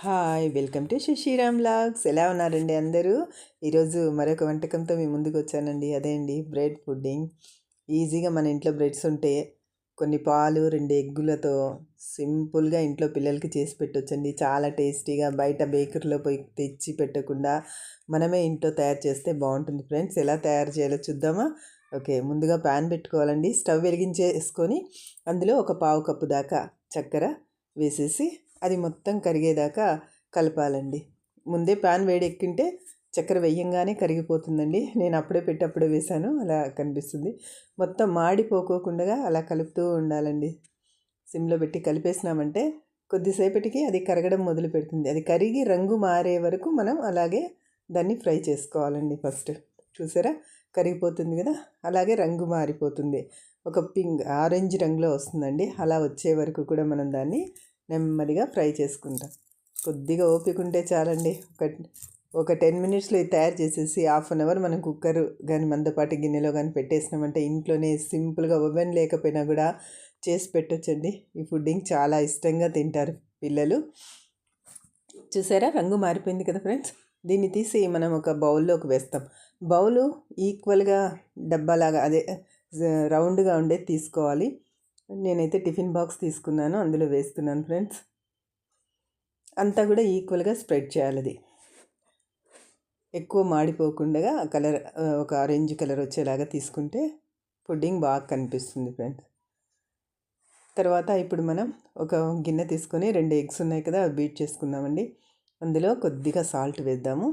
Hi welcome to Shashiram vlogs. ఎలా ఉన్నారండి అందరూ? ఈరోజు మరొక వంటకంతో మీ ముందుకు వచ్చానండి. అదే అండి బ్రెడ్ పుడ్డింగ్. ఈజీగా మన ఇంట్లో బ్రెడ్స్ ఉంటే కొన్ని పాలు 2 ఎగ్గులతో సింపుల్గా ఇంట్లో పిల్లలకి చేసి పెట్టొచ్చండి. చాలా టేస్టీగా బయట బేకరీలో పోయి తెచ్చి పెట్టకుండా మనమే ఇంట్లో తయారు చేస్తే బాగుంటుంది ఫ్రెండ్స్. ఎలా తయారు చేయాలో చూద్దామా? ఓకే, ముందుగా ప్యాన్ పెట్టుకోవాలండి. స్టవ్ వెలిగించేసుకొని అందులో ఒక పావు కప్పు దాకా చక్కెర వేసేసి అది మొత్తం కరిగేదాకా కలపాలండి. ముందే ప్యాన్ వేడెక్కింటే చక్కెర వేయంగానే కరిగిపోతుందండి. నేను అప్పుడే పెట్టి అప్పుడే వేసాను, అలా కనిపిస్తుంది. మొత్తం మాడిపోకోకుండా అలా కలుపుతూ ఉండాలండి. సిమ్లో పెట్టి కలిపేసినామంటే కొద్దిసేపటికి అది కరగడం మొదలు పెడుతుంది. అది కరిగి రంగు మారే వరకు మనం అలాగే దాన్ని ఫ్రై చేసుకోవాలండి. ఫస్ట్ చూసారా, కరిగిపోతుంది కదా, అలాగే రంగు మారిపోతుంది. ఒక ఆరెంజ్ రంగులో వస్తుందండి. అలా వచ్చే వరకు కూడా మనం దాన్ని నెమ్మదిగా ఫ్రై చేసుకుంటాం. కొద్దిగా ఓపిక ఉంటే చాలండి. ఒక 10 మినిట్స్లో ఇది తయారు చేసేసి ½ అన్ అవర్ మనం కుక్కర్ కానీ మందపాటి గిన్నెలో కానీ పెట్టేసినామంటే ఇంట్లోనే సింపుల్గా ఓవెన్ లేకపోయినా కూడా చేసి పెట్టొచ్చండి. ఈ పుడ్డింగ్ చాలా ఇష్టంగా తింటారు పిల్లలు. చూసారా, రంగు మారిపోయింది కదా ఫ్రెండ్స్. దీన్ని తీసి మనం ఒక బౌల్లోకి వేస్తాం. బౌలు ఈక్వల్గా డబ్బాలాగా అదే రౌండ్గా ఉండేది తీసుకోవాలి. నేనైతే టిఫిన్ బాక్స్ తీసుకున్నాను, అందులో వేస్తున్నాను ఫ్రెండ్స్. అంతా కూడా ఈక్వల్గా స్ప్రెడ్ చేయాలి. అది ఎక్కువ మాడిపోకుండా కలర్ ఒక ఆరెంజ్ కలర్ వచ్చేలాగా తీసుకుంటే పుడ్డింగ్ బాగా కనిపిస్తుంది ఫ్రెండ్స్. తర్వాత ఇప్పుడు మనం ఒక గిన్నె తీసుకొని 2 ఎగ్స్ ఉన్నాయి కదా, అవి బీట్ చేసుకుందామండి. అందులో కొద్దిగా సాల్ట్ వేద్దాము.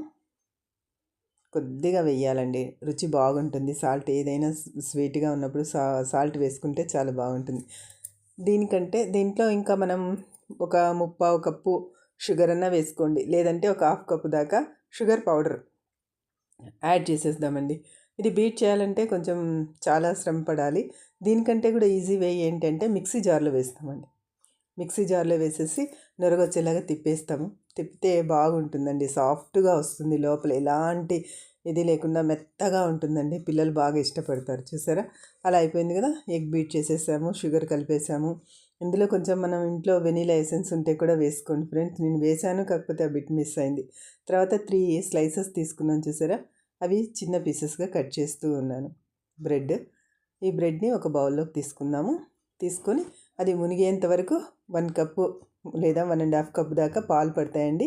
కొద్దిగా వేయాలండి, రుచి బాగుంటుంది. సాల్ట్ ఏదైనా స్వీట్గా ఉన్నప్పుడు సాల్ట్ వేసుకుంటే చాలా బాగుంటుంది. దీంట్లో ఇంకా మనం ఒక 3/4 కప్పు షుగర్ అన్నా వేసుకోండి, లేదంటే ఒక ½ కప్పు దాకా షుగర్ పౌడర్ యాడ్ చేసేద్దామండి. ఇది బీట్ చేయాలంటే కొంచెం చాలా శ్రమ పడాలి. దీనికంటే కూడా ఈజీ వే ఏంటంటే మిక్సీ జార్లో వేస్తామండి. మిక్సీ జార్లో వేసేసి నొరగొచ్చేలాగా తిప్పేస్తాము. తిప్పితే బాగుంటుందండి, సాఫ్ట్గా వస్తుంది. లోపల ఎలాంటి ఇది లేకుండా మెత్తగా ఉంటుందండి. పిల్లలు బాగా ఇష్టపడతారు. చూసారా, అలా అయిపోయింది కదా. ఎగ్ బీట్ చేసేసాము, షుగర్ కలిపేసాము. ఇందులో కొంచెం మనం ఇంట్లో వెనీలా ఎసెన్స్ ఉంటే కూడా వేసుకోండి ఫ్రెండ్స్. నేను వేసాను, కాకపోతే ఆ బిట్ మిస్ అయింది. తర్వాత 3 స్లైసెస్ తీసుకున్నాను చూసారా, అవి చిన్న పీసెస్గా కట్ చేస్తూ ఉన్నాను. ఈ బ్రెడ్ని ఒక బౌల్లోకి తీసుకుందాము. తీసుకొని అది మునిగేంత వరకు 1 కప్పు లేదా 1.5 కప్పు దాకా పాలు పడతాయండి,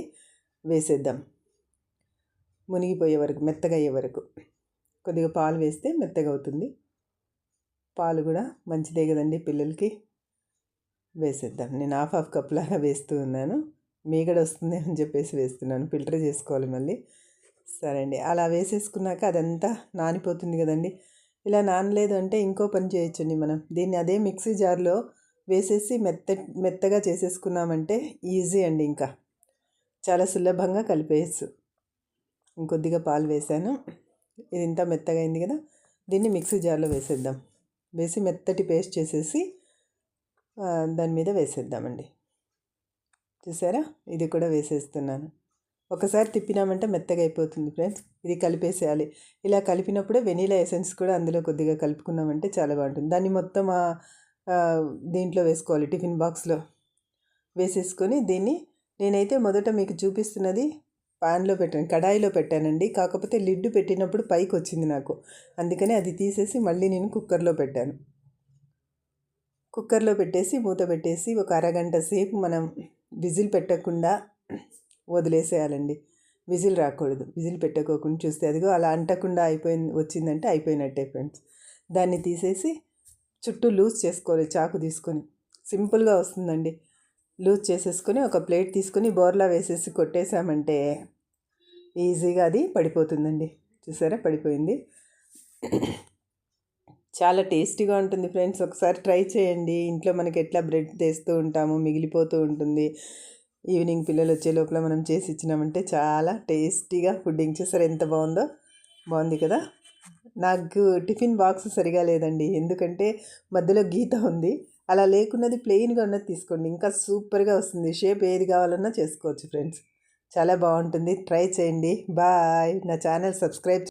వేసేద్దాం. మునిగిపోయే వరకు, మెత్తగా అయ్యే వరకు కొద్దిగా పాలు వేస్తే మెత్తగా అవుతుంది. పాలు కూడా మంచిదే కదండి పిల్లలకి. వేసేద్దాం. నేను ½ కప్ లాగా వేస్తూ ఉన్నాను. మీగడ వస్తుంది అని చెప్పేసి వేస్తున్నాను, ఫిల్టర్ చేసుకోవాలి మళ్ళీ. సరే అండి, అలా వేసేసుకున్నాక అదంతా నానిపోతుంది కదండి. ఇలా నానలేదు అంటే ఇంకో పని చేయొచ్చండి. మనం దీన్ని అదే మిక్సీ జార్లో వేసేసి మెత్తగా చేసేసుకున్నామంటే ఈజీ అండి. ఇంకా చాలా సులభంగా కలిపేయచ్చు. ఇంకొద్దిగా పాలు వేసాను. ఇది ఇంత మెత్తగా అయింది కదా, దీన్ని మిక్సీ జార్లో వేసేద్దాం. వేసి మెత్తటి పేస్ట్ చేసేసి దాని మీద వేసేద్దామండి. చూసారా, ఇది కూడా వేసేస్తున్నాను. ఒకసారి తిప్పినామంటే మెత్తగా అయిపోతుంది ఫ్రెండ్స్. ఇది కలిపేసేయాలి. ఇలా కలిపినప్పుడే వెనీలా ఎసెన్స్ కూడా అందులో కొద్దిగా కలుపుకున్నామంటే చాలా బాగుంటుంది. దాన్ని మొత్తం దీంట్లో వేసుకోవాలి, టిఫిన్ బాక్స్లో వేసేసుకొని దీన్ని నేనైతే మొదట మీకు చూపిస్తున్నది ప్యాన్లో పెట్టాను, కడాయిలో పెట్టానండి. కాకపోతే లిడ్ పెట్టినప్పుడు పైకి వచ్చింది నాకు, అందుకని అది తీసేసి మళ్ళీ నేను కుక్కర్లో పెట్టాను. కుక్కర్లో పెట్టేసి మూత పెట్టేసి ఒక అరగంట సేపు మనం విజిల్ పెట్టకుండా వదిలేసేయాలండి. విజిల్ రాకూడదు. విజిల్ పెట్టుకోకుండా చూస్తే అదిగో అలా అంటకుండా వచ్చిందంటే అయిపోయినట్టే ఫ్రెండ్స్. దాన్ని తీసేసి చుట్టూ లూజ్ చేసుకోవాలి చాకు తీసుకొని. సింపుల్గా వస్తుందండి. లూజ్ చేసేసుకొని ఒక ప్లేట్ తీసుకొని బోర్లా వేసేసి కొట్టేసామంటే ఈజీగా అది పడిపోతుందండి. చూసారా, పడిపోయింది. చాలా టేస్టీగా ఉంటుంది ఫ్రెండ్స్. ఒకసారి ట్రై చేయండి. ఇంట్లో మనకి ఎట్లా బ్రెడ్ తెస్తూ ఉంటాము, మిగిలిపోతూ ఉంటుంది. ఈవినింగ్ పిల్లలు వచ్చే లోపల మనం చేసి ఇచ్చినామంటే చాలా టేస్టీగా పుడ్డింగ్. చూసారా ఎంత బాగుందో. బాగుంది కదా. నాకు టిఫిన్ బాక్స్ సరిగా లేదండి, ఎందుకంటే మధ్యలో గీత ఉంది. అలా లేకున్నది ప్లెయిన్గా ఉన్నది తీసుకోండి, ఇంకా సూపర్గా వస్తుంది. షేప్ ఏది కావాలన్నా చేసుకోవచ్చు ఫ్రెండ్స్. చాలా బాగుంటుంది. ట్రై చేయండి. బాయ్. నా ఛానల్ సబ్స్క్రైబ్